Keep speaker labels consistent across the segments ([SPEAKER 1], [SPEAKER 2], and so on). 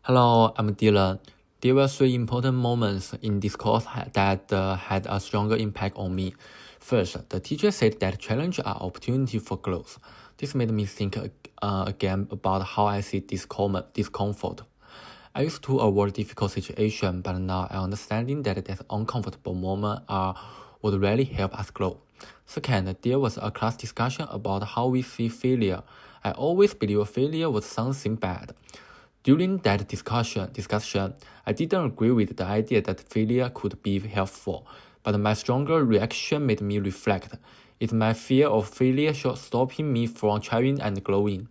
[SPEAKER 1] Hello, I'm Dylan. There were three important moments in this course that had a stronger impact on me. First, the teacher said that challenges are opportunity for growth. This made me think again about how I see discomfort. I used to avoid difficult situations, but now I understanding that uncomfortable moments would really help us grow. Second, there was a class discussion about how we see failure. I always believed failure was something bad. During that discussion, I didn't agree with the idea that failure could be helpful, but my stronger reaction made me reflect. Is my fear of failure stopping me from trying and growing?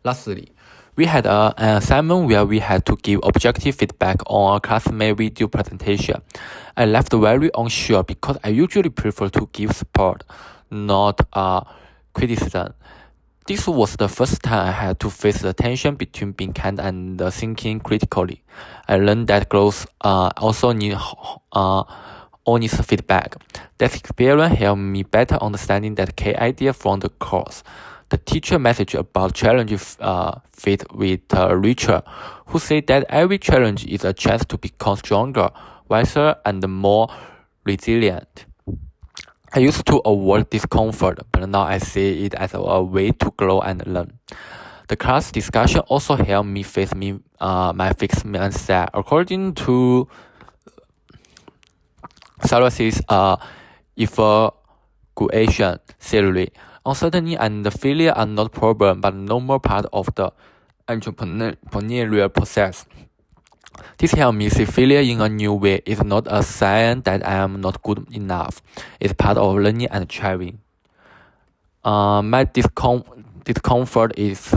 [SPEAKER 1] Lastly, we had an assignment where we had to give objective feedback on a classmate video presentation. I left very unsure because I usually prefer to give support, not criticism. This was the first time I had to face the tension between being kind and thinking critically. I learned that growth also needs honest feedback. That experience helped me better understanding that key idea from the course. The teacher message about challenges fit with Richard, who said that every challenge is a chance to become stronger, wiser, and more resilient. I used to avoid discomfort, but now I see it as a way to grow and learn. The class discussion also helped me face my fixed mindset. According to Sarah's evaluation theory, uncertainty and failure are not problems but normal part of the entrepreneurial process. This helped me see failure in a new way. It's not a sign that I am not good enough. It's part of learning and trying. My discomfort is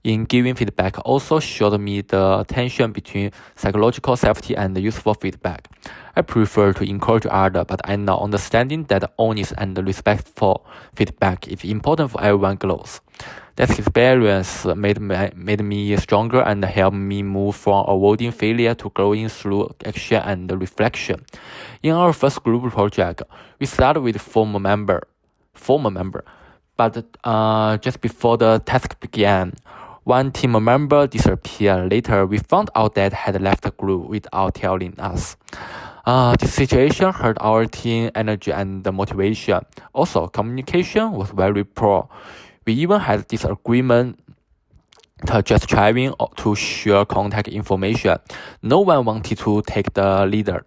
[SPEAKER 1] in giving feedback also showed me the tension between psychological safety and useful feedback. I prefer to encourage others, but I now understanding that honest and respectful feedback is important for everyone's growth. That experience made me stronger and helped me move from avoiding failure to growing through action and reflection. In our first group project, we started with former member, but just before the task began, one team member disappeared. Later, we found out that had left the group without telling us. This situation hurt our team energy and motivation. Also, communication was very poor. We even had disagreement just trying to share contact information. No one wanted to take the leader.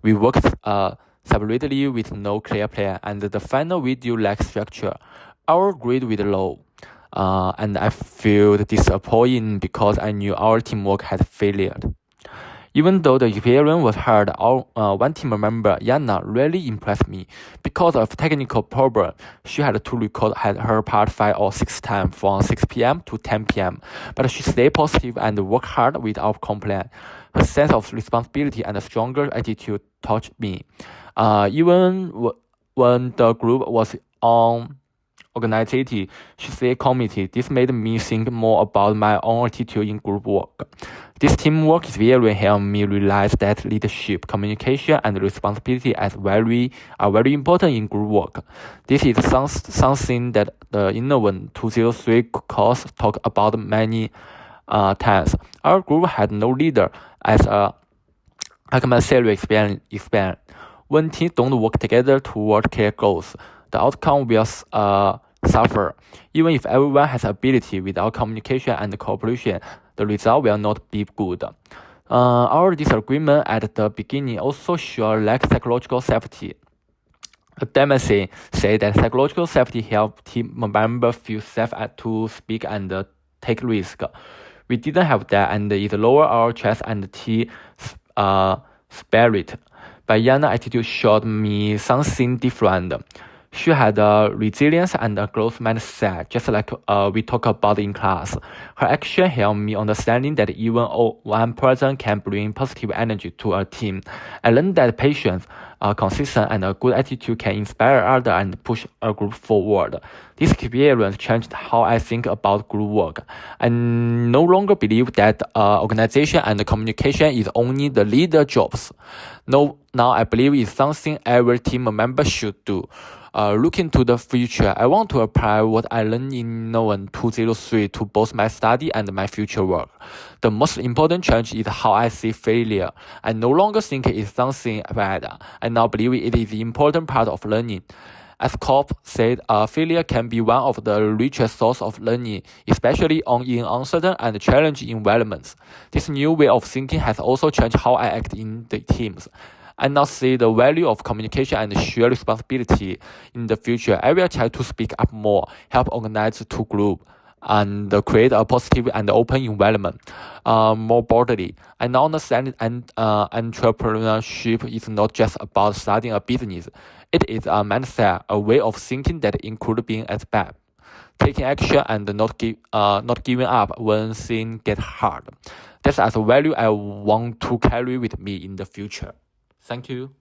[SPEAKER 1] We worked separately with no clear plan, and the final video lacked structure. Our grade was low, and I felt disappointed because I knew our teamwork had failed. Even though the experience was hard, one team member, Yana, really impressed me. Because of technical problem, she had to record her part 5 or 6 times from 6 p.m. to 10 p.m. But she stayed positive and worked hard without complaint. Her sense of responsibility and a stronger attitude touched me. Even when the group was on organization, she stayed committed. This made me think more about my own attitude in group work. This teamwork experience helped me realize that leadership, communication, and responsibility are very important in group work. This is something that the Innovent 203 course talked about many times. Our group had no leader, as Akman Seri explained. When teams don't work together toward clear goals, the outcome will suffer. Even if everyone has ability, without communication and cooperation, the result will not be good. Our disagreement at the beginning also showed lack psychological safety. Dempsey said that psychological safety helps team members feel safe to speak and take risks. We didn't have that, and it lowered our trust and team spirit. But Yana's attitude showed me something different. She had a resilience and a growth mindset, just like we talked about in class. Her action helped me understanding that even one person can bring positive energy to a team. I learned that patience, consistent, and a good attitude can inspire others and push a group forward. This experience changed how I think about group work. I no longer believe that organization and communication is only the leader jobs. No, now I believe it's something every team member should do. Looking to the future, I want to apply what I learned in Noan 203 to both my study and my future work. The most important change is how I see failure. I no longer think it is something bad. I now believe it is an important part of learning. As Kopp said, failure can be one of the richest sources of learning, especially in uncertain and challenging environments. This new way of thinking has also changed how I act in the teams. I now see the value of communication and shared responsibility. In the future, I will try to speak up more, help organize to group, and create a positive and open environment. More broadly, I now understand entrepreneurship is not just about starting a business. It is a mindset, a way of thinking that includes being at bat, taking action, and not giving up when things get hard. That's a value I want to carry with me in the future. Thank you.